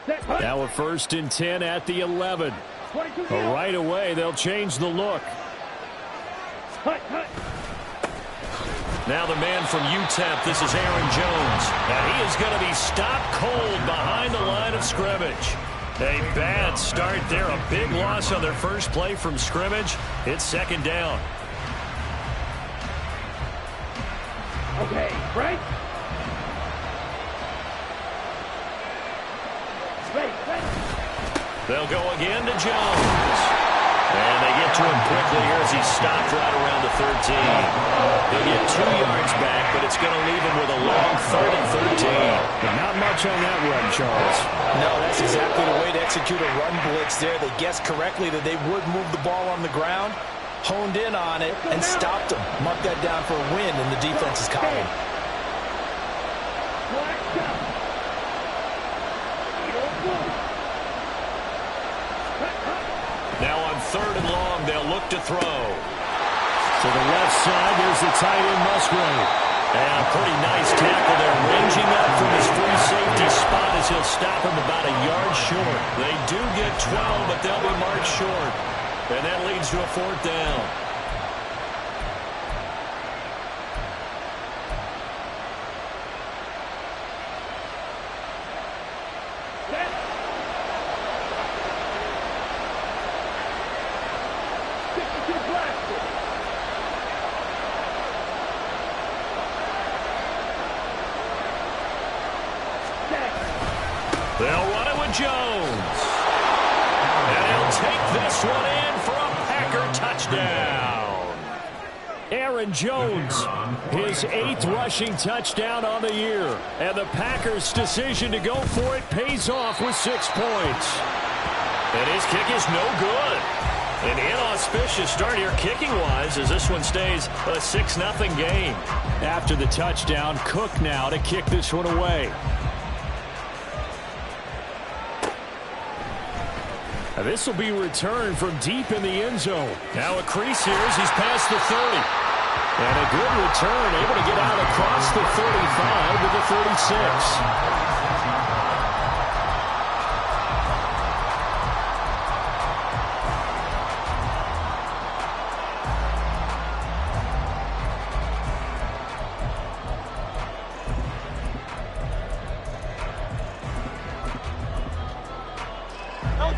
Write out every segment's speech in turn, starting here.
Now a 1st and 10 at the 11. Right away, they'll change the look. Now the man from UTEP, this is Aaron Jones. And he is going to be stopped cold behind the line of scrimmage. A bad start there, a big loss on their first play from scrimmage. It's 2nd down. Okay, right? They'll go again to Jones. And they get to him quickly here as he's stopped right around the 13. He'll get 2 yards back, but it's going to leave him with a long 3rd and 13. But not much on that run, Charles. No, that's exactly the way to execute a run blitz there. They guessed correctly that they would move the ball on the ground, honed in on it, and stopped them. Mark that down for a win in the defense's column. Now on 3rd and long, they'll look to throw. To the left side, there's the tight end Musgrave. And a pretty nice tackle there, ranging up from his free safety spot as he'll stop him about a yard short. They do get 12, but they'll be marked short. And that leads to a 4th down. They'll run it with Jones. And he'll take this one in for a Packer touchdown. Aaron Jones, his 8th rushing touchdown on the year. And the Packers' decision to go for it pays off with 6 points. And his kick is no good. An inauspicious start here kicking-wise as this one stays a 6-0 game. After the touchdown, Cook now to kick this one away. This will be returned from deep in the end zone. Now a crease here as he's past the 30. And a good return, able to get out across the 35 to the 36.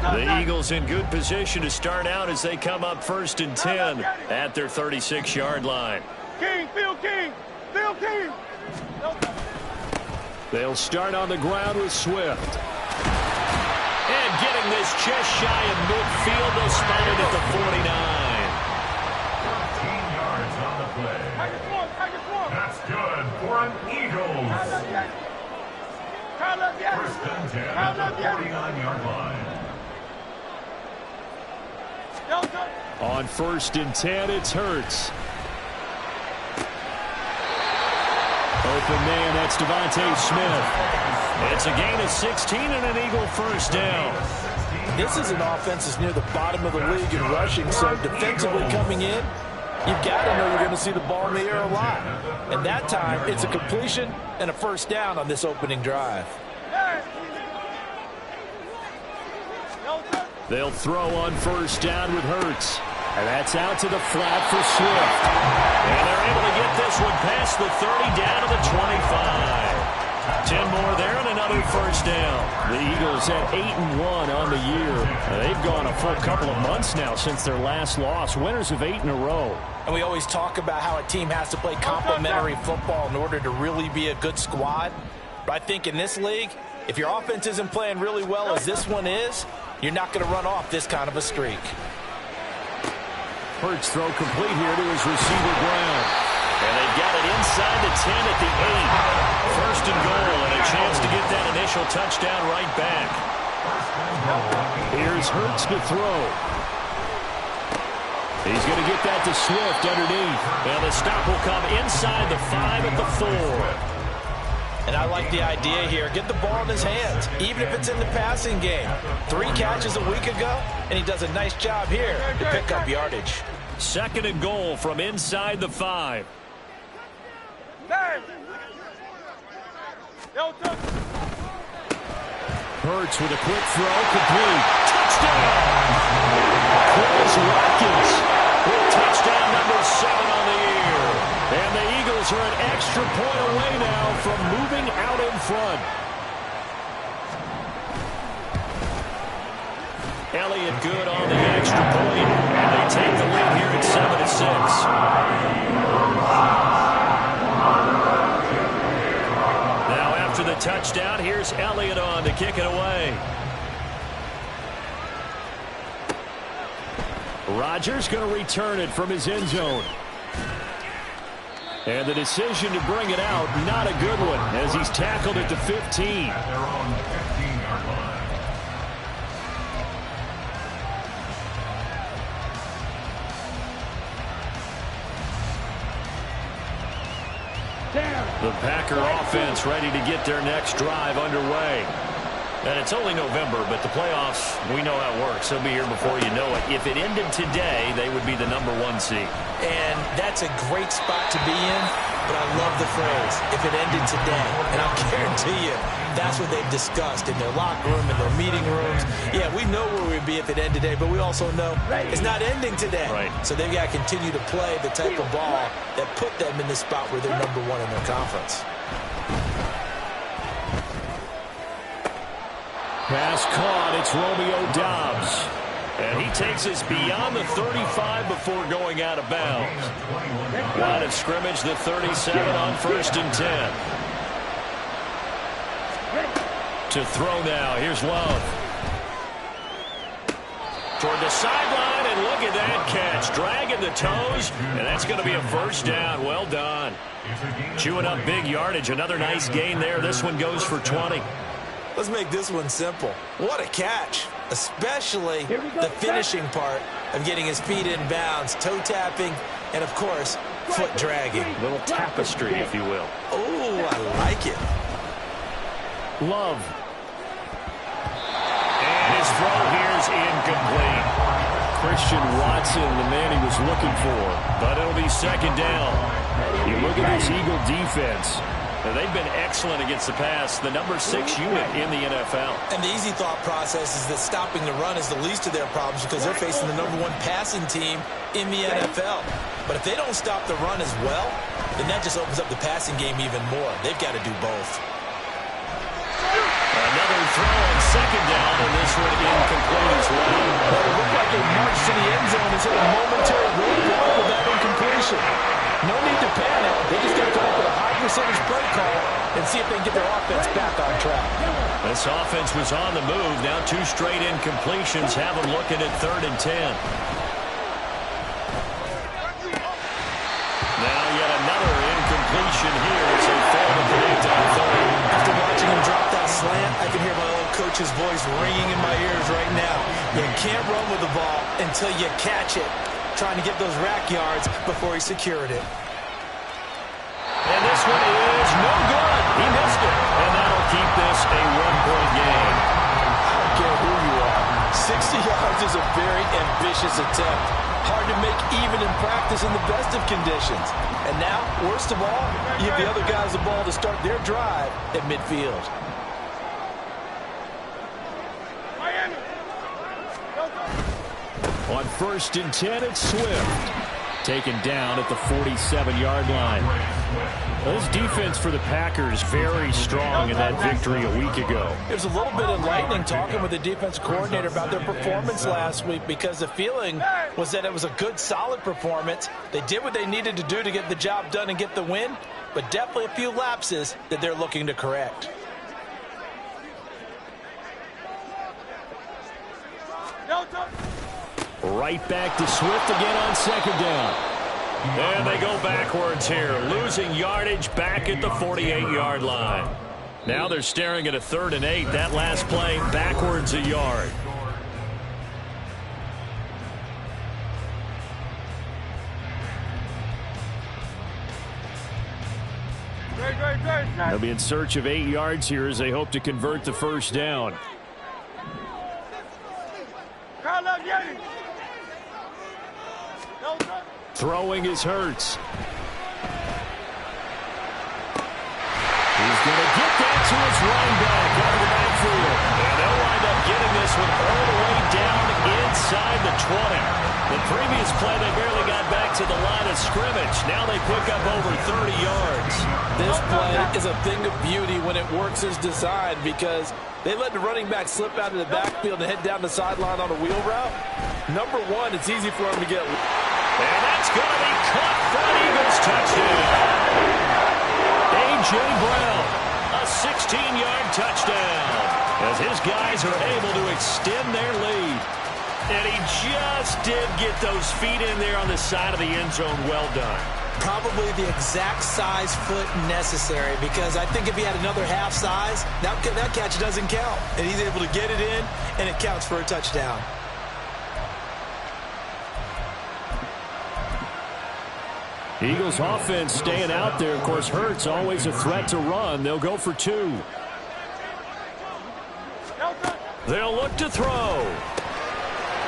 The Eagles in good position to start out as they come up 1st and 10 at their 36-yard line. King, Phil King, Phil King. They'll start on the ground with Swift. And getting this just shy of midfield, they'll spot it at the 49. 13 yards on the play. That's good for an Eagles. 1st and 10 at the 49-yard line. On 1st and 10, it's Hurts. Open man, that's Devontae Smith. It's a gain of 16 and an Eagle 1st down. This is an offense that's near the bottom of the league in rushing, so defensively coming in, you've got to know you're going to see the ball in the air a lot. And that time, it's a completion and a 1st down on this opening drive. They'll throw on 1st down with Hurts. And that's out to the flat for Swift. And they're able to get this one past the 30 down to the 25. 10 more there and another 1st down. The Eagles at 8-1 on the year. They've gone a full couple of months now since their last loss. Winners of 8 in a row. And we always talk about how a team has to play complementary football in order to really be a good squad. But I think in this league, if your offense isn't playing really well as this one is, you're not going to run off this kind of a streak. Hurts throw complete here to his receiver Brown. And they've got it inside the 10 at the 8. 1st and goal and a chance to get that initial touchdown right back. Here's Hurts to throw. He's going to get that to Swift underneath. And the stop will come inside the 5 at the 4. And I like the idea here. Get the ball in his hands, even if it's in the passing game. 3 catches a week ago, and he does a nice job here to pick up yardage. 2nd and goal from inside the 5. Hurts with a quick throw, complete. Touchdown! Chris Watkins with touchdown number 7 on the year. And the Eagles are an extra point away now from moving out in front. Elliott good on the extra point, and they take the lead here at 7-6. Now after the touchdown, here's Elliott on to kick it away. Rodgers going to return it from his end zone. And the decision to bring it out, not a good one, as he's tackled at the 15. At their own 15-yard line. The Packer offense ready to get their next drive underway. And it's only November, but the playoffs, we know how it works. They'll be here before you know it. If it ended today, they would be the number 1 seed. And that's a great spot to be in, but I love the phrase, if it ended today. And I'll guarantee you, that's what they've discussed in their locker room, in their meeting rooms. Yeah, we know where we'd be if it ended today, but we also know it's not ending today. Right. So they've got to continue to play the type of ball that put them in the spot where they're number 1 in their conference. Pass caught. It's Romeo Doubs. And he takes us beyond the 35 before going out of bounds. Line of scrimmage, the 37 on 1st and 10. To throw now. Here's Love. Toward the sideline, and look at that catch. Dragging the toes, and that's going to be a first down. Well done. Chewing up big yardage. Another nice gain there. This one goes for 20. Let's make this one simple. What a catch, especially the finishing part of getting his feet in bounds, toe tapping, and, of course, foot dragging. A little tapestry, if you will. Oh, I like it. Love. And his throw here is incomplete. Christian Watson, the man he was looking for. But it'll be second down. You look at this Eagle defense. Now, they've been excellent against the pass, the number 6 unit in the NFL. And the easy thought process is that stopping the run is the least of their problems because they're facing the number 1 passing team in the NFL. But if they don't stop the run as well, then that just opens up the passing game even more. They've got to do both. Another throw on second down, and this one incomplete as well. Well, it looked like they marched to the end zone and hit a momentary roadblock with that incompletion. No need to panic. They just got to come up with a high percentage play call and see if they can get their offense back on track. This offense was on the move. Now 2 straight incompletions have them looking at 3rd and 10. Now yet another incompletion here as they fail to connect on 3rd. After watching him drop that slant, I can hear my old coach's voice ringing in my ears right now. You can't run with the ball until you catch it. Trying to get those rack yards before he secured it. And this one is no good. He missed it. And that'll keep this a 1-point game. I don't care who you are. 60 yards is a very ambitious attempt. Hard to make even in practice in the best of conditions. And now, worst of all, you give the other guys the ball to start their drive at midfield. On 1st and 10, it's Swift. Taken down at the 47-yard line. This defense for the Packers very strong in that victory a week ago. It was a little bit enlightening talking with the defense coordinator about their performance last week because the feeling was that it was a good, solid performance. They did what they needed to do to get the job done and get the win, but definitely a few lapses that they're looking to correct. Right back to Swift again on second down. And they go backwards here, losing yardage back at the 48-yard line. Now they're staring at a 3rd and 8. That last play, backwards a yard. They'll be in search of 8 yards here as they hope to convert the first down. Throwing is Hurts. He's going to get that to his running back out of the backfield. And wind up getting this one all the way down inside the 20. The previous play, they barely got back to the line of scrimmage. Now they pick up over 30 yards. This play is a thing of beauty when it works as designed because they let the running back slip out of the backfield and head down the sideline on a wheel route. Number one, it's easy for him to get. And that's going to be caught for an Eagles touchdown. A.J. Brown, a 16-yard touchdown, as his guys are able to extend their lead. And he just did get those feet in there on the side of the end zone. Well done. Probably the exact size foot necessary, because I think if he had another half size, that catch doesn't count. And he's able to get it in, and it counts for a touchdown. Eagles offense staying out there. Of course, Hurts always a threat to run. They'll go for 2. They'll look to throw.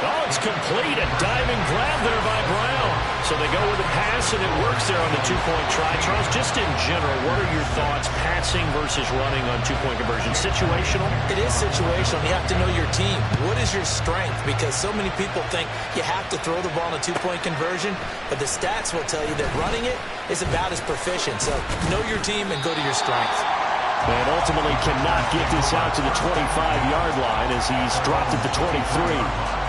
Oh, it's complete. A diving grab there by Brown. So they go with a pass, and it works there on the 2-point try. Charles, just in general, what are your thoughts passing versus running on 2-point conversion? Situational? It is situational. You have to know your team. What is your strength? Because so many people think you have to throw the ball in a 2-point conversion, but the stats will tell you that running it is about as proficient. So know your team and go to your strength. And ultimately cannot get this out to the 25-yard line as he's dropped at the 23.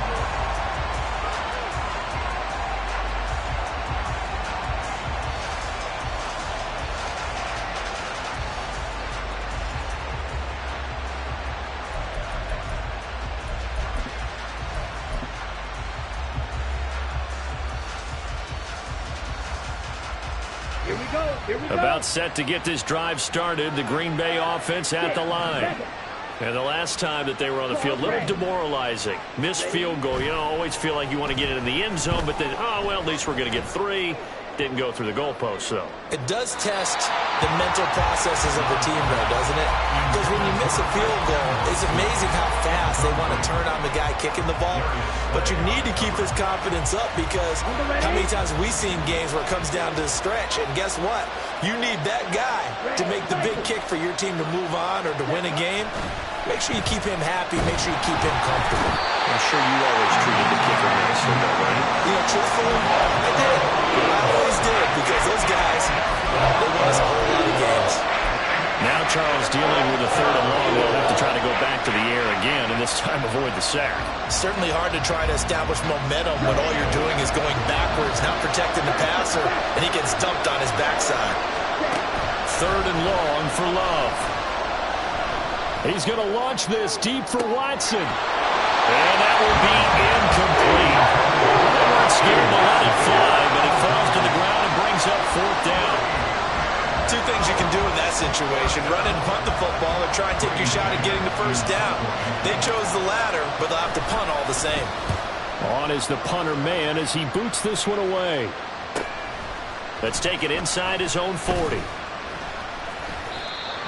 About set to get this drive started. The Green Bay offense at the line. And the last time that they were on the field, a little demoralizing. Missed field goal. You know, always feel like you want to get it in the end zone, but then, oh, well, at least we're going to get 3. Didn't go through the goalpost, though. It does test the mental processes of the team, though, doesn't it? Because when you miss a field goal, it's amazing how fast they want to turn on the guy kicking the ball. But you need to keep his confidence up, because how many times have we seen games where it comes down to the stretch, and guess what? You need that guy to make the big kick for your team to move on or to win a game. Make sure you keep him happy. Make sure you keep him comfortable. I'm sure you always treated the kicker nicely, though, right? You know, truthfully, I did. I always did, because those guys, they won us a whole lot of games. Now Charles dealing with a 3rd and long. They'll have to try to go back to the air again, and this time avoid the sack. Certainly hard to try to establish momentum when all you're doing is going backwards, not protecting the passer, and he gets dumped on his backside. 3rd and long for Love. He's going to launch this deep for Watson. And that will be incomplete. They weren't scared to let it fly, but it falls to the ground and brings up 4th down. 2 things you can do in that situation: run and punt the football, or try and take your shot at getting the 1st down. They chose the latter, but they'll have to punt all the same. On is the punter man as he boots this one away. Let's take it inside his own 40.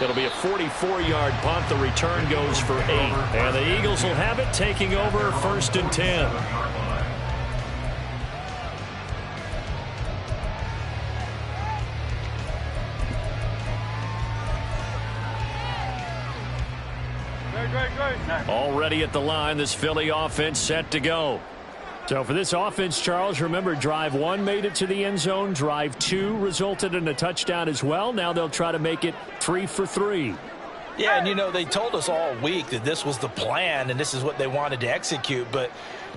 It'll be a 44-yard punt. The return goes for 8. And the Eagles will have it, taking over 1st and 10. Already at the line, this Philly offense set to go. So for this offense, Charles, remember, drive 1 made it to the end zone. Drive 2 resulted in a touchdown as well. Now they'll try to make it 3 for 3. Yeah, and, you know, they told us all week that this was the plan and this is what they wanted to execute. But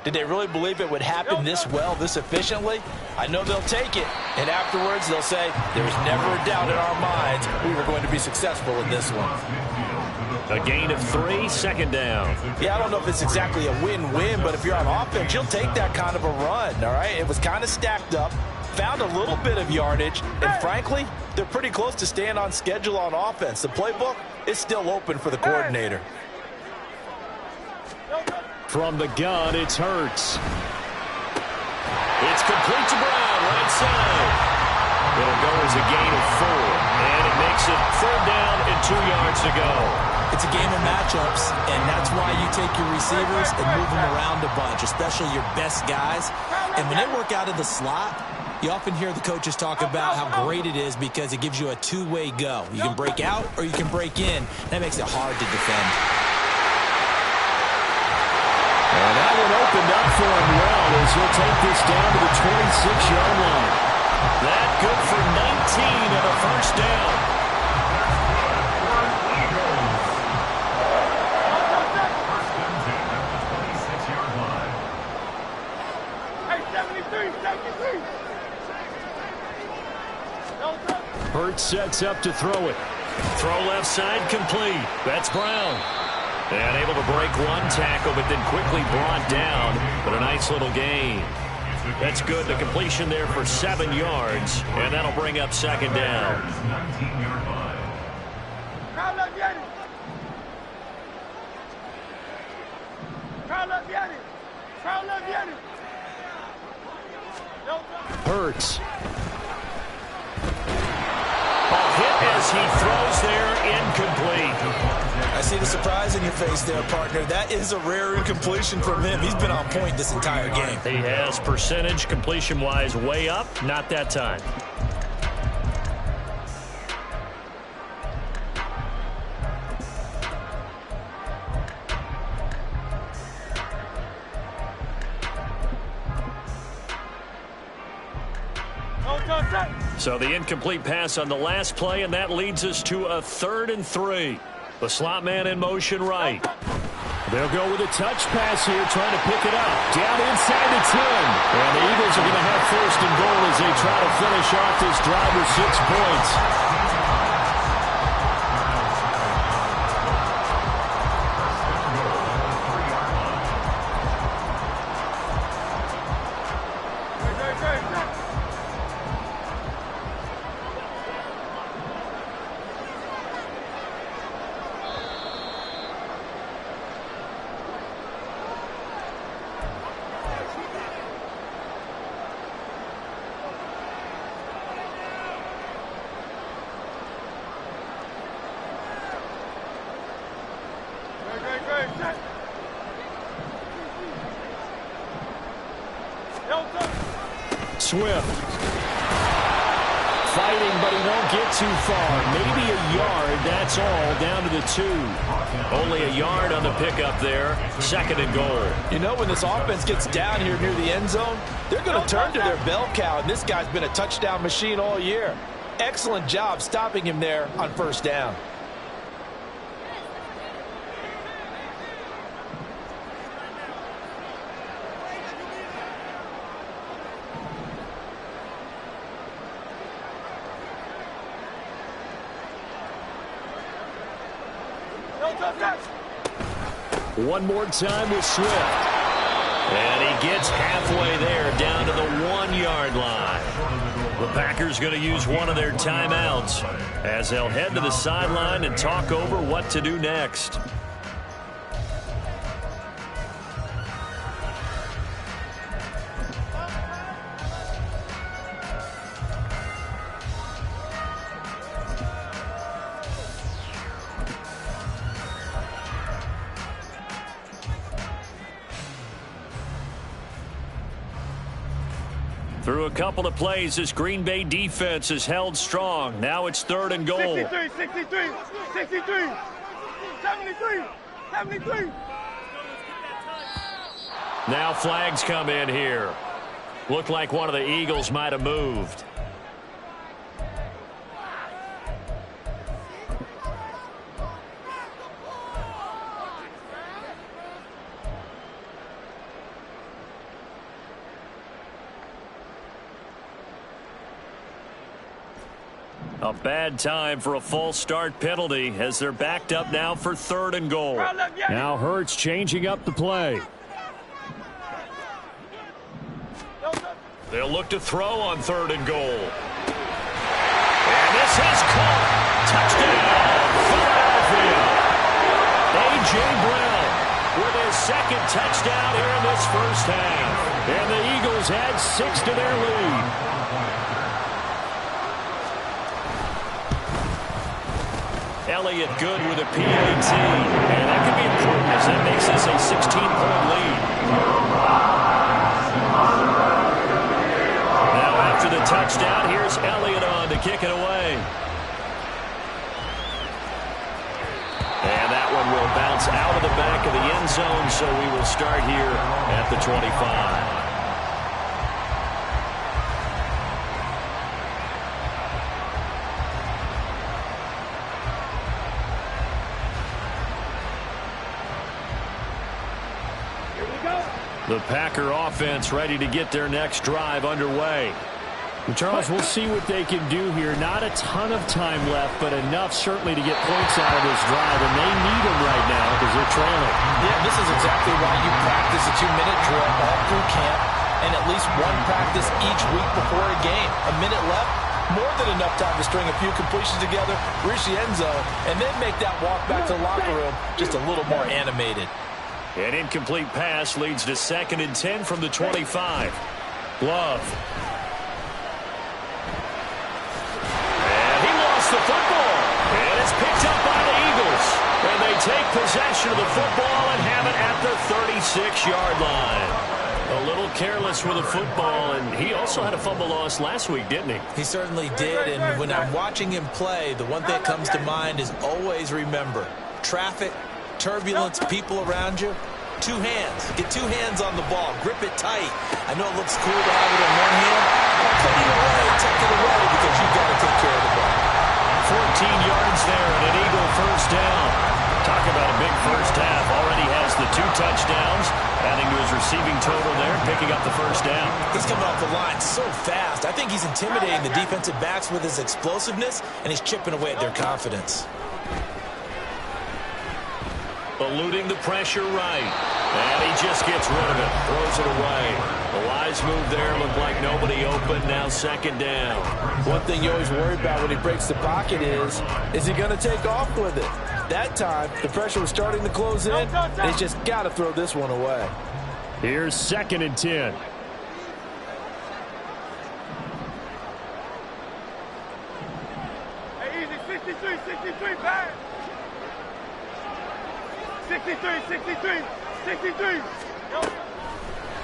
did they really believe it would happen this well, this efficiently? I know they'll take it. And afterwards, they'll say, there was never a doubt in our minds we were going to be successful in this one. A gain of 3, 2nd down. Yeah, I don't know if it's exactly a win-win, but if you're on offense, you'll take that kind of a run, all right? It was kind of stacked up, found a little bit of yardage, and frankly, they're pretty close to staying on schedule on offense. The playbook is still open for the coordinator. From the gun, it's Hurts. It's complete to Brown, right side. It'll go as a gain of 4, and it makes it 3rd down and 2 yards to go. It's a game of matchups, and that's why you take your receivers and move them around a bunch, especially your best guys. And when they work out of the slot, you often hear the coaches talk about how great it is because it gives you a 2-way go. You can break out or you can break in. That makes it hard to defend. And that one opened up for him well as he'll take this down to the 26-yard line. That good for 19 and a first down. Hurts sets up to throw it. Throw left side complete. That's Brown. And able to break one tackle, but then quickly brought down. But a nice little gain. That's good. The completion there for 7 yards. And that'll bring up second down. Hurts. As he throws there, incomplete. I see the surprise in your face there, partner. That is a rare incompletion from him. He's been on point this entire game. He has percentage completion-wise way up. Not that time. So the incomplete pass on the last play, and that leads us to a 3rd and 3. The slot man in motion right. They'll go with a touch pass here, trying to pick it up. Down inside the 10. And the Eagles are going to have 1st and goal as they try to finish off this drive with 6 points. Swift. Fighting, but he won't get too far. Maybe a yard, that's all, down to the 2. Only a yard on the pickup there. 2nd and goal. You know, when this offense gets down here near the end zone, they're going to turn to their bell cow, and this guy's been a touchdown machine all year. Excellent job stopping him there on 1st down. One more time with Swift. And he gets halfway there, down to the 1-yard line. The Packers going to use one of their timeouts as they'll head to the sideline and talk over what to do next. Through a couple of plays, this Green Bay defense is held strong. Now it's 3rd and goal. 63, 63, 63, 73, 73. Now flags come in here. Looked like one of the Eagles might have moved. A bad time for a false start penalty as they're backed up now for 3rd and goal. Now Hurts changing up the play. They'll look to throw on 3rd and goal. And this is caught. Touchdown, Philadelphia. A.J. Brown with his 2nd touchdown here in this first half. And the Eagles add 6 to their lead. Elliott good with a PAT. And that could be important as that makes this a 16-point lead. Now after the touchdown, here's Elliott on to kick it away. And that one will bounce is out of the back of the end zone, so we will start here at the 25. The Packer offense ready to get their next drive underway. Charles, we'll see what they can do here. Not a ton of time left, but enough certainly to get points out of this drive, and they need them right now because they're trailing. Yeah, this is exactly why you practice a 2-minute drill all through camp and at least one practice each week before a game. A minute left, more than enough time to string a few completions together, reach the end zone, and then make that walk back to the locker room just a little more animated. An incomplete pass leads to 2nd and 10 from the 25. Love. And he lost the football. And it's picked up by the Eagles. And they take possession of the football and have it at the 36-yard line. A little careless with the football, and he also had a fumble loss last week, didn't he? He certainly did, and when I'm watching him play, the one thing that comes to mind is always remember, traffic, turbulence, people around you, 2 hands. Get 2 hands on the ball. Grip it tight. I know it looks cool to have it in one hand, but put it away, tuck it away, because you've got to take care of the ball. 14 yards there and an Eagle first down. Talk about a big first half. Already has the 2 touchdowns, adding to his receiving total there, picking up the first down. He's coming off the line so fast. I think he's intimidating the defensive backs with his explosiveness, and he's chipping away at their confidence. Eluding the pressure right. And he just gets rid of it. Throws it away. A wise move there. Looked like nobody open. Now 2nd down. One thing you always worry about when he breaks the pocket is he going to take off with it? That time, the pressure was starting to close in, and he's just got to throw this one away. Here's 2nd and 10. Hey, easy, 63, back. 63.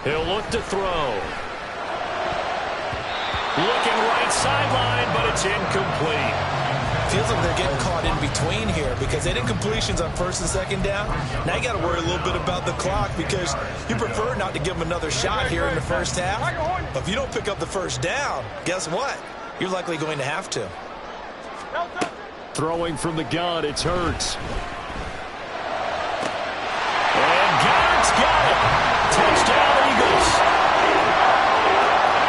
He'll look to throw. Looking right sideline, but it's incomplete. Feels like they're getting caught in between here because they did completions on 1st and 2nd down. Now you got to worry a little bit about the clock because you prefer not to give them another shot here in the first half. But if you don't pick up the first down, guess what? You're likely going to have to. Throwing from the gun, it's Hurts. And Garrett's got it. Touchdown, Eagles.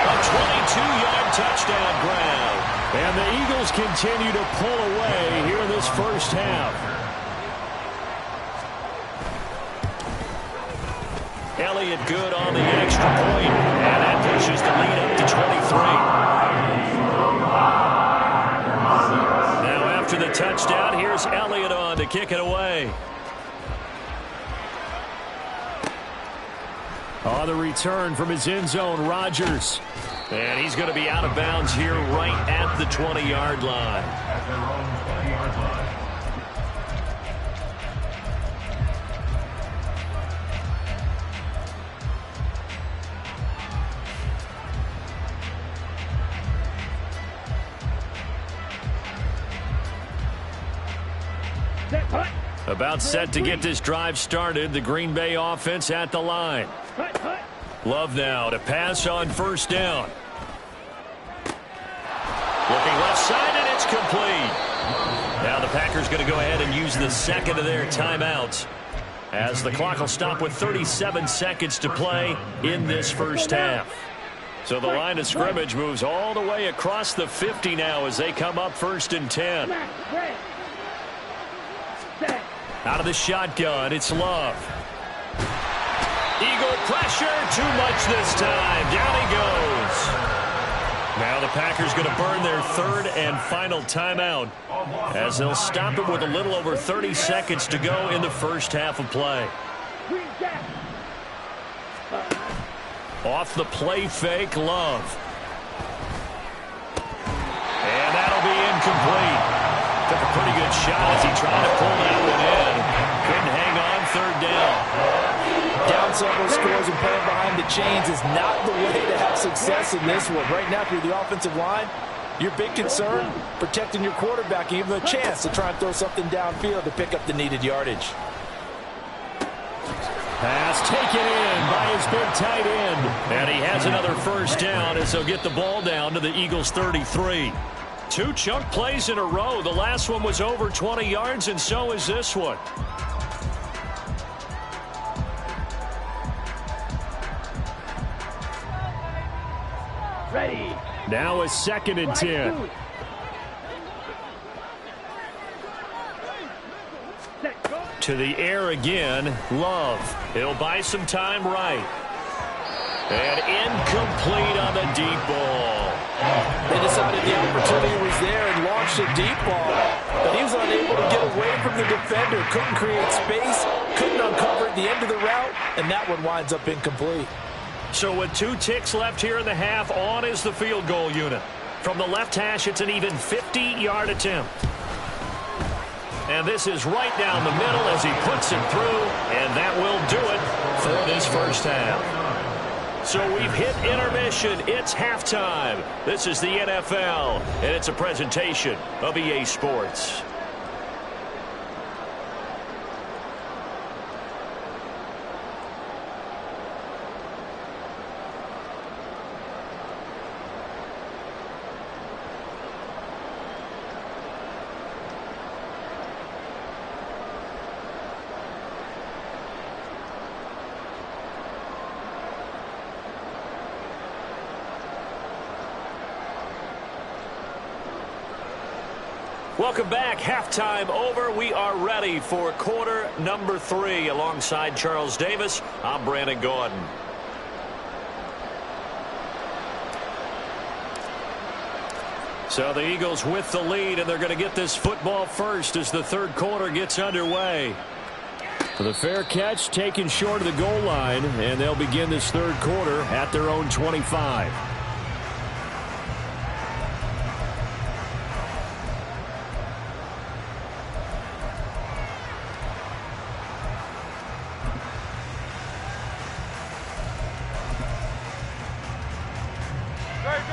A 22-yard touchdown grab. And the Eagles continue to pull away here in this first half. Elliott good on the extra point. And that pushes the lead up to 23. Now after the touchdown, here's Elliott on to kick it away. On the return from his end zone, Rodgers. And he's going to be out of bounds here right at the 20-yard line. At their own 20-yard line. About set to get this drive started. The Green Bay offense at the line. Love now to pass on 1st down. Looking left side, and it's complete. Now the Packers going to go ahead and use the 2nd of their timeouts as the clock will stop with 37 seconds to play in this first half. So the line of scrimmage moves all the way across the 50 now as they come up 1st and 10. Out of the shotgun, it's Love. Eagle pressure, too much this time. Down he goes. Now the Packers going to burn their 3rd and final timeout as they'll stop it with a little over 30 seconds to go in the first half of play. Off the play fake, Love. And that'll be incomplete. Took a pretty good shot as he tried to pull that one in. Couldn't hang on 3rd down. Down several scores and playing behind the chains is not the way to have success in this one. Right now, if you're the offensive line, your big concern, protecting your quarterback and giving him a chance to try and throw something downfield to pick up the needed yardage. Pass taken in by his big tight end. And he has another first down as he'll get the ball down to the Eagles' 33. 2 chunk plays in a row. The last one was over 20 yards, and so is this one. Ready. Now a 2nd and 10. To the air again, Love. He'll buy some time right. And incomplete on the deep ball. They decided the opportunity was there and launched a deep ball. But he was unable to get away from the defender. Couldn't create space. Couldn't uncover at the end of the route. And that one winds up incomplete. So with 2 ticks left here in the half, on is the field goal unit. From the left hash, it's an even 50-yard attempt. And this is right down the middle as he puts it through, and that will do it for this first half. So we've hit intermission. It's halftime. This is the NFL, and it's a presentation of EA Sports. Welcome back. Halftime over. We are ready for quarter number 3. Alongside Charles Davis, I'm Brandon Gordon. So the Eagles with the lead, and they're going to get this football first as the third quarter gets underway. For the fair catch, taken short of the goal line, and they'll begin this third quarter at their own 25.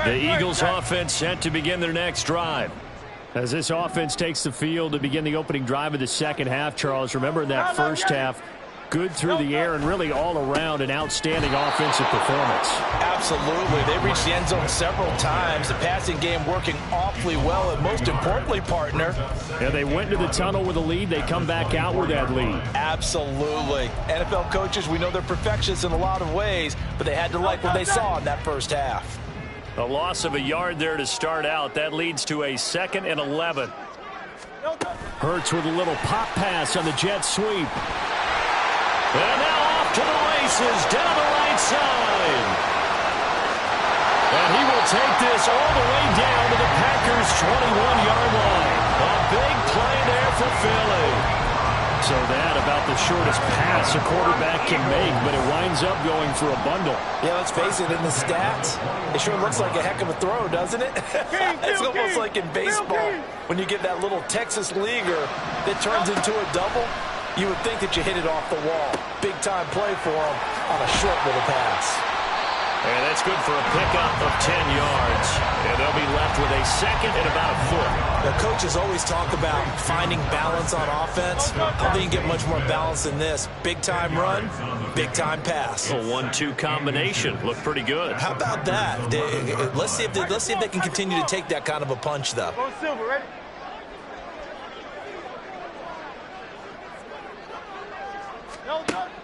The Eagles offense set to begin their next drive. As this offense takes the field to begin the opening drive of the second half, Charles, remember in that first half, good through the air and really all around an outstanding offensive performance. Absolutely. They reached the end zone several times. The passing game working awfully well, and most importantly, partner. Yeah, they went into the tunnel with a lead. They come back out with that lead. Absolutely. NFL coaches, we know they're perfectionists in a lot of ways, but they had to like what they saw in that first half. A loss of a yard there to start out. That leads to a 2nd and 11. Hurts with a little pop pass on the jet sweep. And now off to the races down the right side. And he will take this all the way down to the Packers' 21-yard line. A big play there for Philly. So that about the shortest pass a quarterback can make, but it winds up going for a bundle. Yeah, let's face it, in the stats, it sure looks like a heck of a throw, doesn't it? It's almost like in baseball, when you get that little Texas leaguer that turns into a double, you would think that you hit it off the wall. Big time play for him on a short little pass. And that's good for a pickup of 10 yards. And they'll be left with a 2nd and about a foot. The coaches always talk about finding balance on offense. I don't think you get much more balance than this. Big time run, big time pass. A 1-2 combination. Looked pretty good. How about that? Let's see if they can continue to take that kind of a punch, though. Go Silver, ready?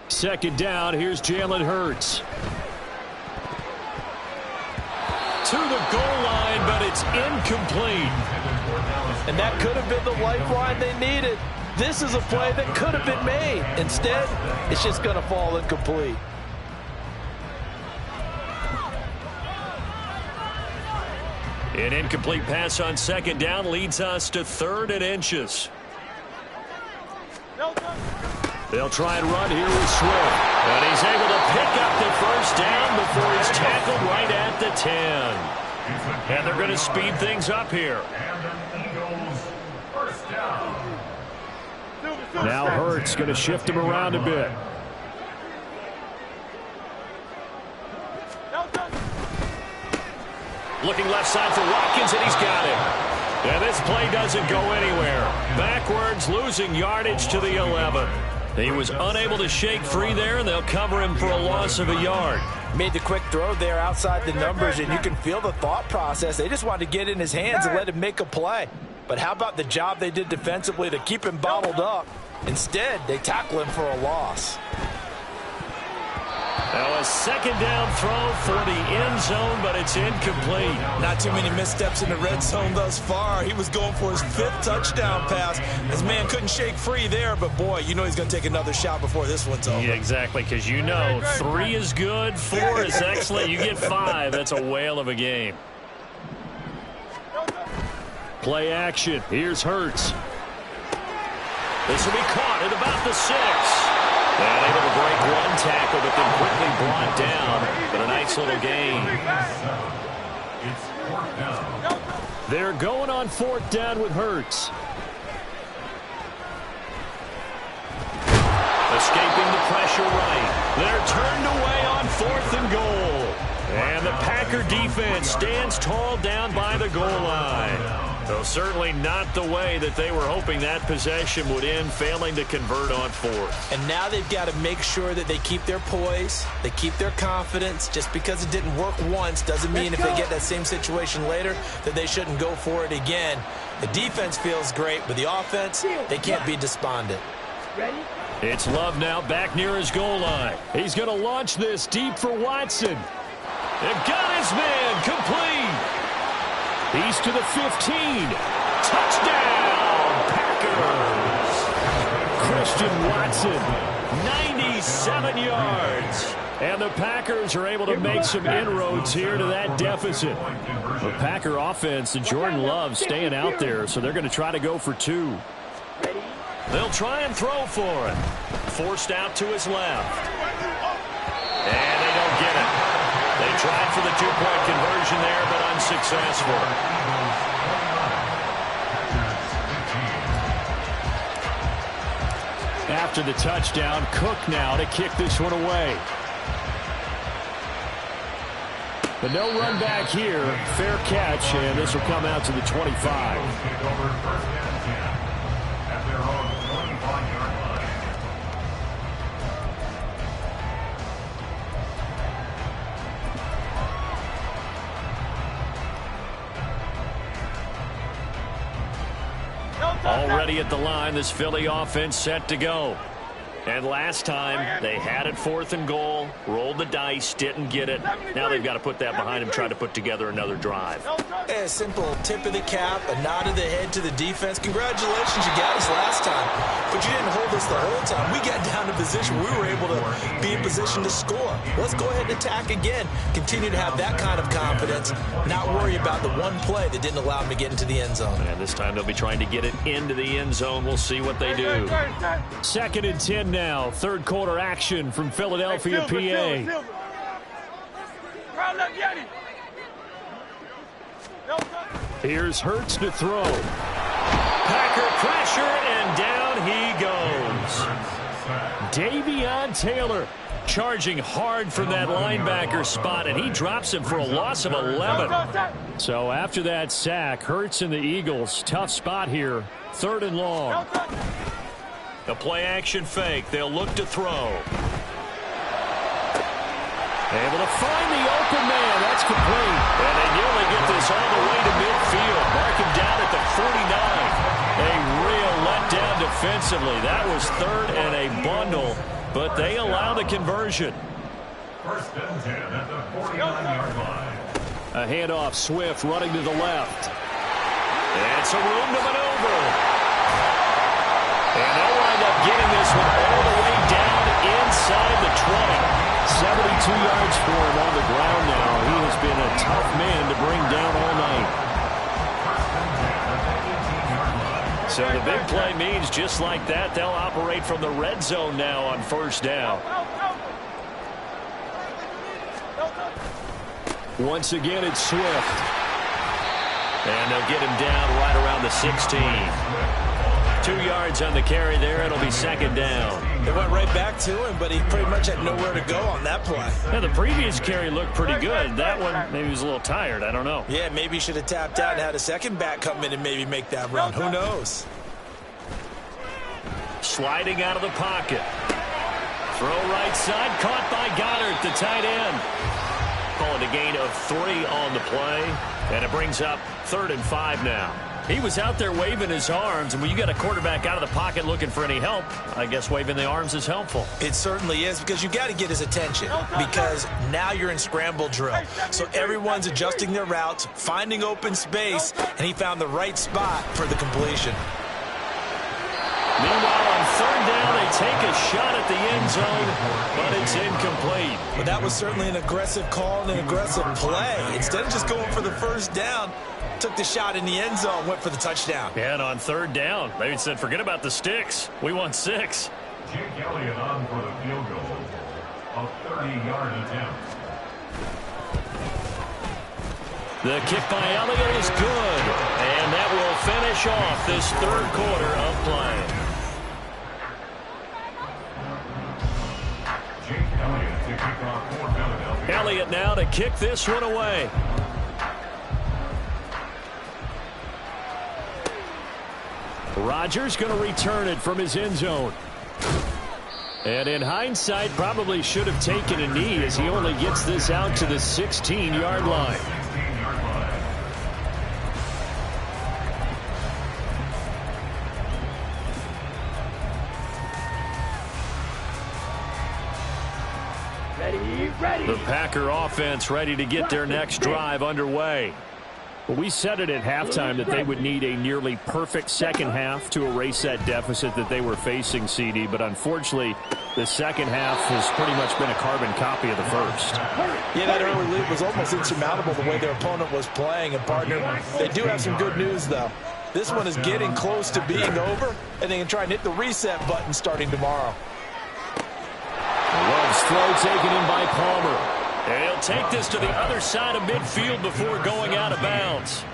Second down, here's Jalen Hurts. To the goal line, but it's incomplete. And that could have been the lifeline they needed. This is a play that could have been made. Instead, it's just going to fall incomplete. An incomplete pass on second down leads us to 3rd and inches. They'll try and run here with Swift. And he's able to pick up the first down before he's tackled right at the 10. And they're going to speed things up here. Now Hurts going to shift him around a bit. Looking left side for Watkins, and he's got him. And this play doesn't go anywhere. Backwards, losing yardage to the 11. He was unable to shake free there, and they'll cover him for a loss of a yard. Made the quick throw there outside the numbers, and you can feel the thought process. They just wanted to get in his hands and let him make a play. But how about the job they did defensively to keep him bottled up? Instead, they tackle him for a loss. Now a second down throw for the end zone, but it's incomplete. Not too many missteps in the red zone thus far. He was going for his 5th touchdown pass. His man couldn't shake free there, but boy, you know he's going to take another shot before this one's over. Yeah, exactly, because you know 3 is good, 4 is excellent. You get 5, that's a whale of a game. Play action. Here's Hurts. This will be caught at about the 6. And able to break one tackle, but then quickly brought down. But a nice little gain. They're going on 4th down with Hurts. Escaping the pressure right. They're turned away on 4th and goal. And the Packer defense stands tall down by the goal line. So certainly not the way that they were hoping that possession would end, failing to convert on 4th. And now they've got to make sure that they keep their poise, they keep their confidence. Just because it didn't work once doesn't mean if they get that same situation later that they shouldn't go for it again. The defense feels great, but the offense, they can't be despondent. It's Love now back near his goal line. He's going to launch this deep for Watson. They've got his man complete. He's to the 15. Touchdown, Packers. Christian Watson, 97 yards. And the Packers are able to make some inroads here to that deficit. The Packer offense and Jordan Love staying out there, so they're going to try to go for 2. They'll try and throw for it. Forced out to his left. And they don't get it. They tried for the 2-point conversion there, but unsuccessful. After the touchdown, Cook now to kick this one away. But no run back here. Fair catch, and this will come out to the 25. Already at the line, this Philly offense set to go. And last time, they had it 4th and goal, rolled the dice, didn't get it. Now they've got to put that behind them, try to put together another drive. A simple tip of the cap, a nod of the head to the defense. Congratulations, you got us last time, but you didn't hold us the whole time. We got down to position. We were able to be in position to score. Let's go ahead and attack again. Continue to have that kind of confidence, not worry about the one play that didn't allow them to get into the end zone. And this time they'll be trying to get it into the end zone. We'll see what they do. 2nd and 10 now. 3rd quarter action from Philadelphia, PA. Here's Hurts to throw. Packer pressure, and down he goes. Davion Taylor charging hard from that linebacker spot, and he drops him for a loss of 11. So after that sack, Hurts and the Eagles, tough spot here. 3rd and long. The play-action fake. They'll look to throw. Able to find the open man. That's complete. And they nearly get this all the way to midfield. Mark him down at the 49. A real letdown defensively. That was 3rd and a bundle, but they allow the conversion. 1st and 10 at the 49-yard line. A handoff, Swift running to the left. And some room to maneuver. And they'll wind up getting this one all the way down inside the 20. 72 yards for him on the ground now. He has been a tough man to bring down all night. So the big play means just like that, they'll operate from the red zone now on 1st down. Once again, it's Swift. And they'll get him down right around the 16. 2 yards on the carry there. It'll be 2nd down. They went right back to him, but he pretty much had nowhere to go on that play. Yeah, the previous carry looked pretty good. That one, maybe he was a little tired. I don't know. Yeah, maybe he should have tapped out and had a second back come in and maybe make that run. Who knows? Sliding out of the pocket. Throw right side, caught by Goddard, the tight end. Call it a gain of 3 on the play, and it brings up 3rd and 5 now. He was out there waving his arms, and when you got a quarterback out of the pocket looking for any help, I guess waving the arms is helpful. It certainly is, because you got to get his attention, because now you're in scramble drill. So everyone's adjusting their routes, finding open space, and he found the right spot for the completion. Meanwhile, on 3rd down, they take a shot at the end zone, but it's incomplete. Well, that was certainly an aggressive call and an aggressive play. Instead of just going for the 1st down, took the shot in the end zone, went for the touchdown. Yeah, and on 3rd down, they said, forget about the sticks. We want 6. Jake Elliott on for the field goal. A 30-yard attempt. The kick by Elliott is good, and that will finish off this 3rd quarter of play. Jake Elliott to kick off for Philadelphia. Elliott now to kick this one away. Rodgers going to return it from his end zone. And in hindsight, probably should have taken a knee as he only gets this out to the 16-yard line. The Packer offense ready to get their next drive underway. Well, we said it at halftime that they would need a nearly perfect second half to erase that deficit that they were facing, CD. But unfortunately, the second half has pretty much been a carbon copy of the first. Yeah, that early lead was almost insurmountable the way their opponent was playing. And, partner, they do have some good news, though. This one is getting close to being over, and they can try and hit the reset button starting tomorrow. Love's throw taken in by Palmer. And he'll take this to the other side of midfield before going out of bounds.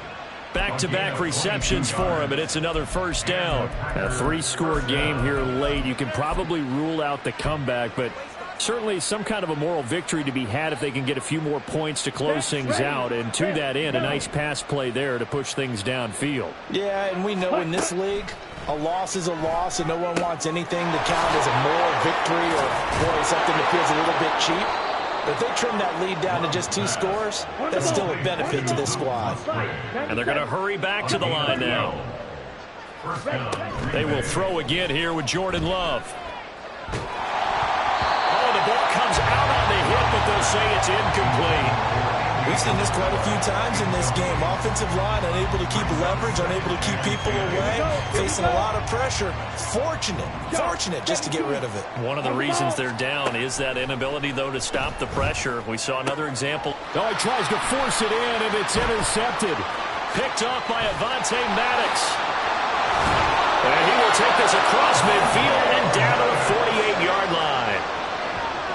Back-to-back receptions for him, and it's another 1st down. A 3-score game here late. You can probably rule out the comeback, but certainly some kind of a moral victory to be had if they can get a few more points to close things out. And to that end, a nice pass play there to push things downfield. Yeah, and we know in this league, a loss is a loss, and no one wants anything to count as a moral victory or, boy, something that feels a little bit cheap. But if they trim that lead down to just 2 scores, that's still a benefit to this squad. And they're going to hurry back to the line now. They will throw again here with Jordan Love. Oh, the ball comes out on the hit, but they'll say it's incomplete. We've seen this quite a few times in this game. Offensive line unable to keep leverage, unable to keep people away, facing a lot of pressure. Fortunate just to get rid of it. One of the reasons they're down is that inability, though, to stop the pressure. We saw another example. Oh, he tries to force it in, and it's intercepted. Picked off by Avonte Maddox. And he will take this across midfield and down to the 48-yard line.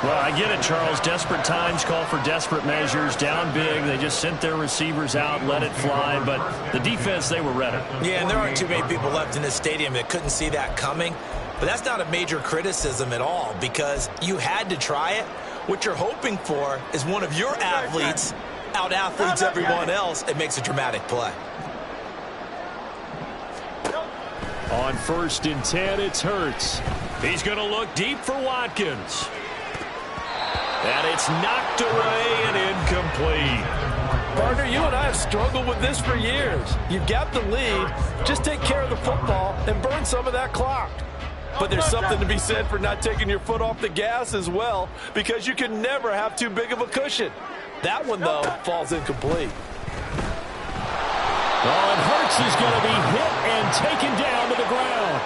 Well, I get it, Charles. Desperate times call for desperate measures. Down big. They just sent their receivers out, let it fly. But the defense, they were ready. Yeah, and there aren't too many people left in this stadium that couldn't see that coming. But that's not a major criticism at all, because you had to try it. What you're hoping for is one of your athletes out-athletes everyone else and makes a dramatic play. On 1st and 10, it's Hurts. He's going to look deep for Watkins. And it's knocked away and incomplete. Partner, you and I have struggled with this for years. You've got the lead. Just take care of the football and burn some of that clock. But there's something to be said for not taking your foot off the gas as well, because you can never have too big of a cushion. That one, though, falls incomplete. Oh, and Hurts is going to be hit and taken down to the ground.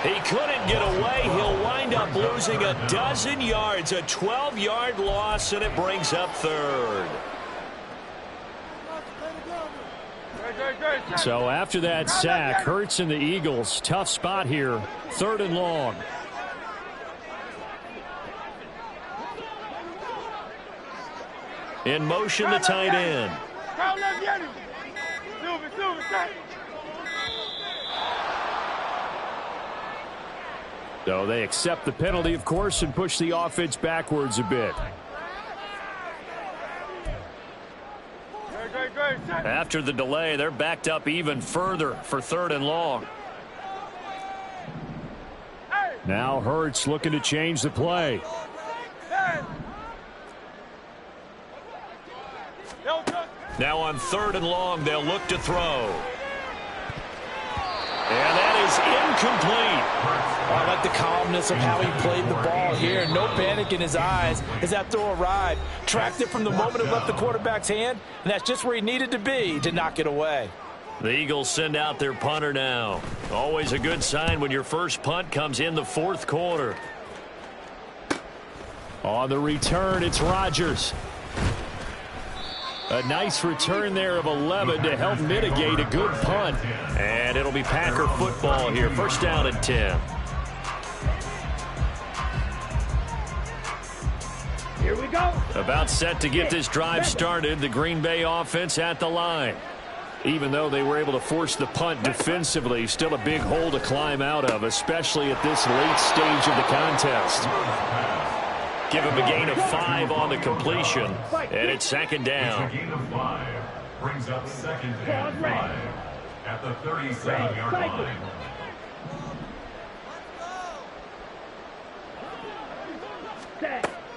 He couldn't get away. He'll wind up losing a dozen yards, a 12-yard loss, and it brings up 3rd. So after that sack, Hurts and the Eagles, tough spot here, 3rd and long. In motion, the tight end. So they accept the penalty, of course, and push the offense backwards a bit. After the delay, they're backed up even further for 3rd and long. Now Hurts looking to change the play. Now on 3rd and long, they'll look to throw. And that is incomplete. I like the calmness of how he played the ball here. No panic in his eyes as that throw arrived. Tracked it from the moment it left the quarterback's hand, and that's just where he needed to be to knock it away. The Eagles send out their punter now. Always a good sign when your first punt comes in the 4th quarter. On the return, it's Rodgers. A nice return there of 11 to help mitigate a good punt. And it'll be Packer football here. 1st down and 10. Here we go. About set to get this drive started. The Green Bay offense at the line. Even though they were able to force the punt defensively, still a big hole to climb out of, especially at this late stage of the contest. Give him a gain of 5 on the completion, and it's 2nd down. A gain of 5 brings up 2nd and 5 at the 37-yard line.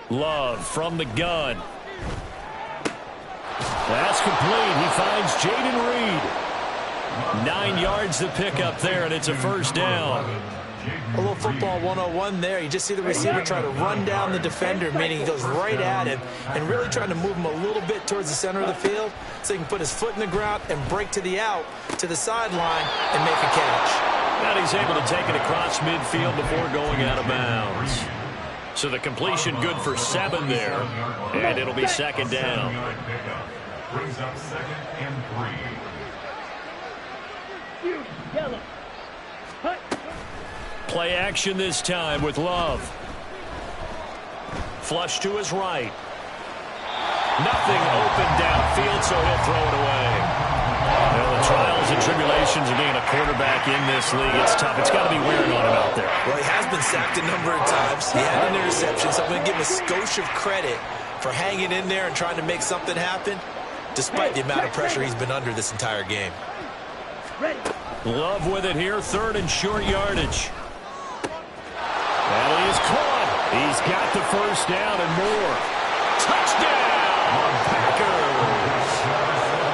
Love from the gun. That's complete. He finds Jaden Reed. 9 yards to pick up there, and it's a 1st down. A little football 101 there. You just see the receiver try to run down the defender, meaning he goes right at him and really trying to move him a little bit towards the center of the field so he can put his foot in the ground and break to the out, to the sideline, and make a catch. And he's able to take it across midfield before going out of bounds. So the completion good for 7 there, and it'll be 2nd down. Brings up 2nd and 3. Yellow. Play action this time with Love. Flush to his right. Nothing open downfield, so he'll throw it away. Well, the trials and tribulations of being a quarterback in this league, it's tough. It's got to be wearing on him out there. Well, he has been sacked a number of times. He had an interception, so I'm going to give him a skosh of credit for hanging in there and trying to make something happen, despite the amount of pressure he's been under this entire game. Love with it here, 3rd and short yardage. And he is caught. He's got the 1st down and more. Touchdown, Packers.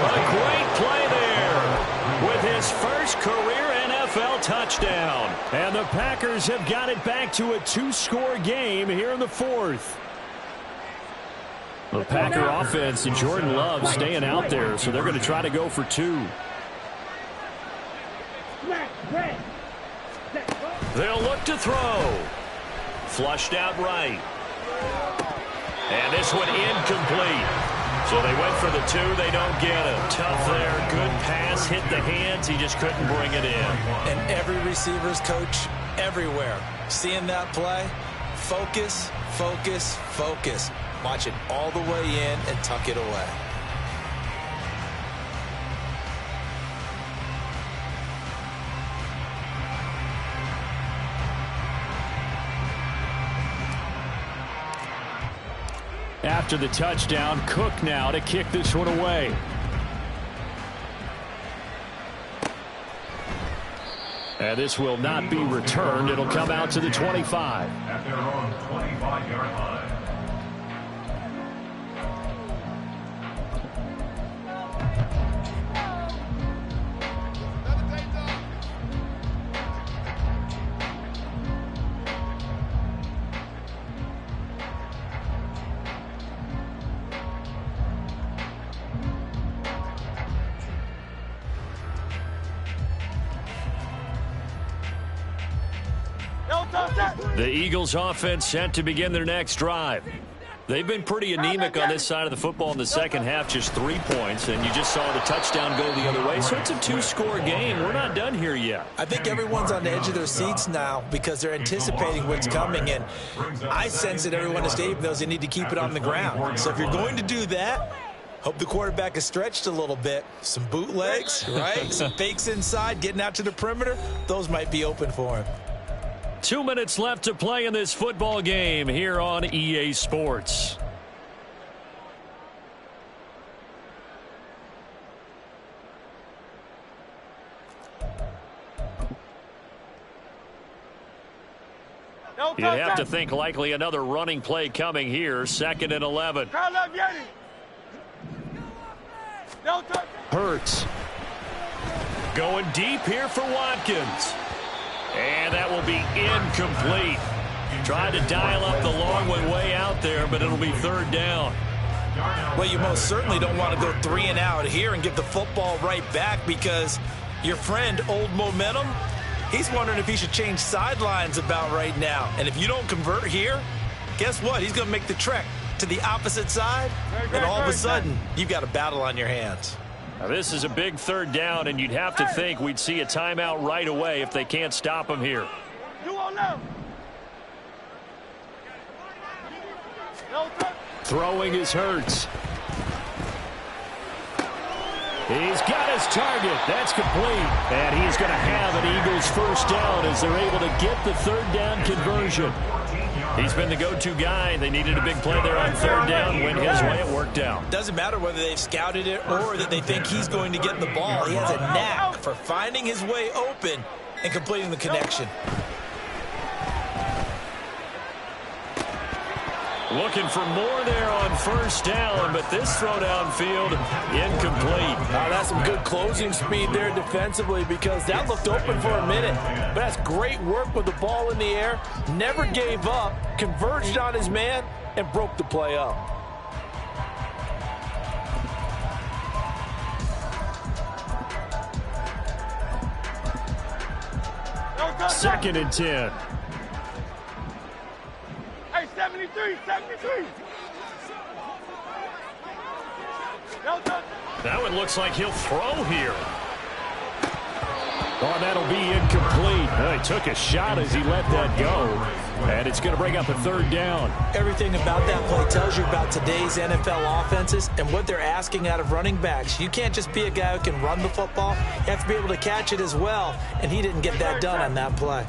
A great play there with his first career NFL touchdown. And the Packers have got it back to a 2-score game here in the 4th. The Packer offense and Jordan Love staying out there, so they're going to try to go for 2. They'll look to throw. Flushed out right. And this one incomplete. So they went for the 2. They don't get it. Tough there. Good pass. Hit the hands. He just couldn't bring it in. And every receiver's coach everywhere. Seeing that play, focus, focus, focus. Watch it all the way in and tuck it away. After the touchdown, Cook now to kick this one away. And this will not be returned. It'll come out to the 25. At their own 25-yard line. The Eagles offense set to begin their next drive. They've been pretty anemic on this side of the football in the second half, just 3 points, and you just saw the touchdown go the other way. So it's a 2-score game. We're not done here yet. I think everyone's on the edge of their seats now because they're anticipating what's coming, and I sense that everyone in the stadium knows they need to keep it on the ground. So if you're going to do that, hope the quarterback is stretched a little bit. Some bootlegs, right? Some fakes inside, getting out to the perimeter. Those might be open for him. 2 minutes left to play in this football game here on EA Sports. You'd have to think likely another running play coming here. 2nd and 11. Hurts. Going deep here for Watkins. And that will be incomplete. Tried to dial up the long one way out there, but it'll be 3rd down. Well, you most certainly don't want to go 3 and out here and give the football right back, because your friend, Old Momentum, he's wondering if he should change sidelines about right now. And if you don't convert here, guess what? He's going to make the trek to the opposite side, and all of a sudden, you've got a battle on your hands. Now, this is a big 3rd down, and you'd have to think we'd see a timeout right away if they can't stop him here. Throwing is Hurts. He's got his target. That's complete. And he's going to have an Eagles 1st down as they're able to get the 3rd down conversion. He's been the go-to guy. They needed a big play there on 3rd down. Went his way, it worked out. Doesn't matter whether they've scouted it or that they think he's going to get the ball. He has a knack for finding his way open and completing the connection. Looking for more there on 1st down, but this throw downfield incomplete. That's some good closing speed there defensively, because that looked open for a minute. But that's great work with the ball in the air. Never gave up, converged on his man, and broke the play up. Second and 10. 73, 73. That one looks like he'll throw here. Oh, that'll be incomplete. He took a shot as he let that go. And it's going to bring up a 3rd down. Everything about that play tells you about today's NFL offenses and what they're asking out of running backs. You can't just be a guy who can run the football. You have to be able to catch it as well. And he didn't get that done on that play.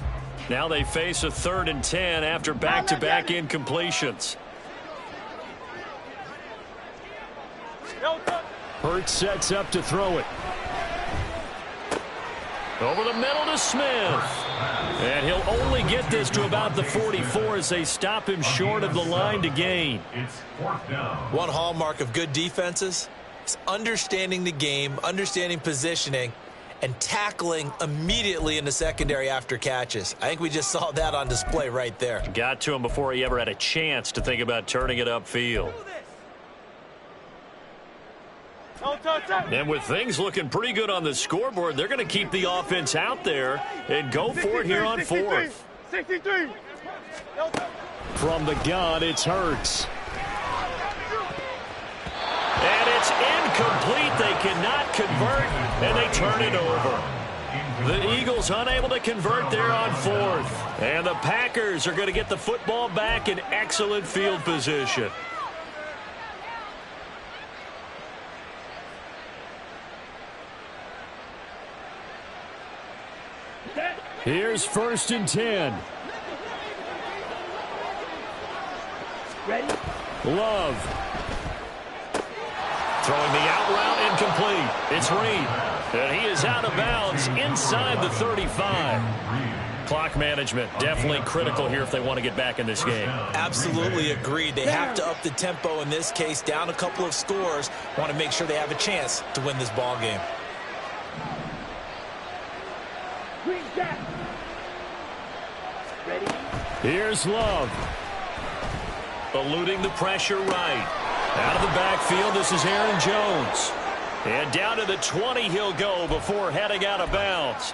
Now they face a 3rd and 10 after back-to-back incompletions. Hurts sets up to throw it. Over the middle to Smith. And he'll only get this to about the 44 as they stop him short of the line to gain. One hallmark of good defenses is understanding the game, understanding positioning, and tackling immediately in the secondary after catches. I think we just saw that on display right there. Got to him before he ever had a chance to think about turning it upfield. And with things looking pretty good on the scoreboard, they're going to keep the offense out there and go for it here on 4th. 63. From the gun, it's Hurts. And it's incomplete. They cannot convert, and they turn it over. The Eagles unable to convert there on 4th. And the Packers are going to get the football back in excellent field position. Here's 1st and 10. Ready? Love. Throwing the out route incomplete. It's Reed. And he is out of bounds inside the 35. Clock management definitely critical here if they want to get back in this game. Absolutely agreed. They have to up the tempo in this case, down a couple of scores. Want to make sure they have a chance to win this ball game. Here's Love. Eluding the pressure right. Out of the backfield, this is Aaron Jones. And down to the 20 he'll go before heading out of bounds.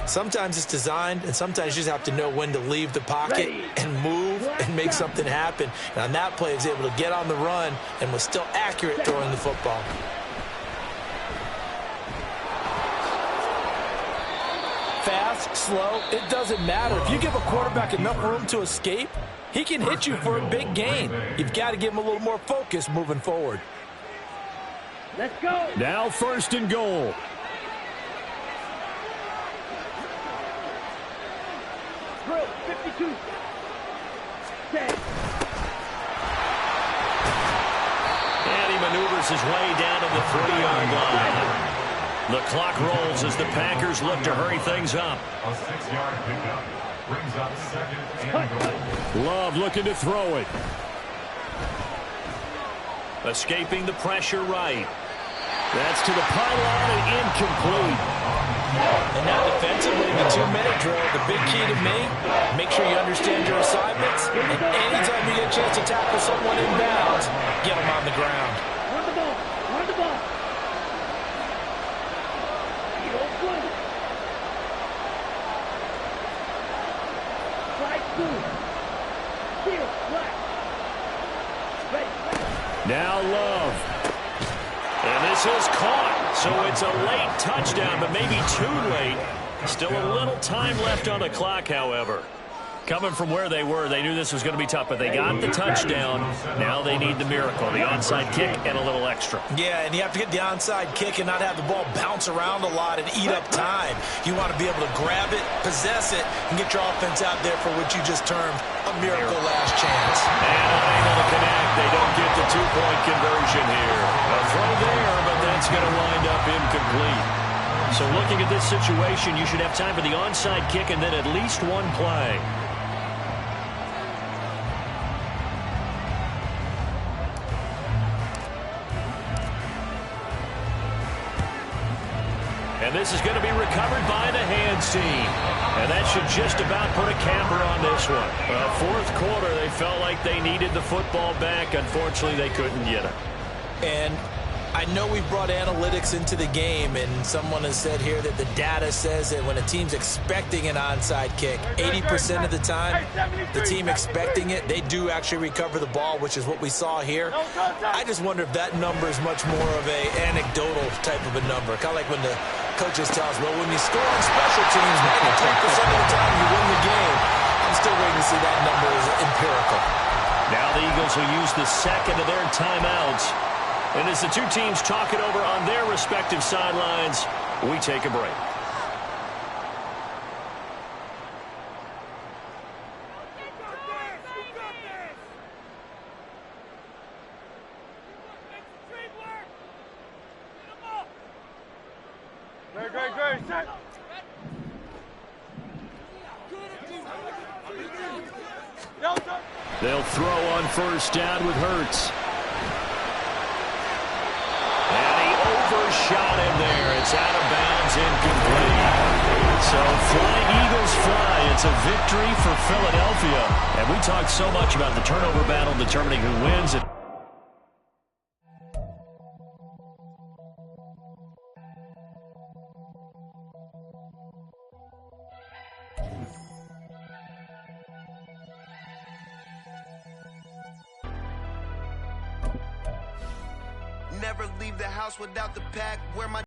Sometimes it's designed, and sometimes you just have to know when to leave the pocket and move and make something happen. And on that play, he was able to get on the run and was still accurate throwing the football. Fast, slow, it doesn't matter. If you give a quarterback enough room to escape, he can hit you for a big gain. You've got to give him a little more focus moving forward. Let's go. Now 1st and goal. Drill, 52. 10. And he maneuvers his way down to the 3-yard line. The clock rolls as the Packers look to hurry things up. A 6-yard pickup. brings up second and goal. Love looking to throw it. Escaping the pressure right. That's to the pylon and incomplete. And now defensively, the 2-minute drill, the big key to me, make sure you understand your assignments. And anytime you get a chance to tackle someone in bounds, get them on the ground. Run the ball. Run the ball. You don't play. Slide through. Shield. Black. Ready. Now Love. And this is caught. So it's a late touchdown, but maybe too late. Still a little time left on the clock, however. Coming from where they were, they knew this was going to be tough, but they got the touchdown. Now they need the miracle, the onside kick and a little extra. Yeah, and you have to get the onside kick and not have the ball bounce around a lot and eat up time. You want to be able to grab it, possess it, and get your offense out there for what you just termed a miracle last chance. And unable to connect. They don't get the two-point conversion here. A throw there, but that's going to wind up incomplete. So looking at this situation, you should have time for the onside kick and then at least one play. And this is going to be recovered by the hands team. And that should just about put a capper on this one. Fourth quarter, they felt like they needed the football back. Unfortunately, they couldn't get it. And I know we've brought analytics into the game, and someone has said here that the data says that when a team's expecting an onside kick, 80% of the time, the team expecting it, they do actually recover the ball, which is what we saw here. I just wonder if that number is much more of a anecdotal type of a number. Kind of like when the coaches tell us, well, when you score on special teams, 93% of the time you win the game. I'm still waiting to see that number is empirical. Now the Eagles will use the second of their timeouts. And as the two teams talk it over on their respective sidelines, we take a break. Great. Set. They'll throw on first down with Hurts. And he overshot him there. It's out of bounds, incomplete. So Flying Eagles fly. It's a victory for Philadelphia. And we talked so much about the turnover battle determining who wins it. Never leave the house without the pack. Where my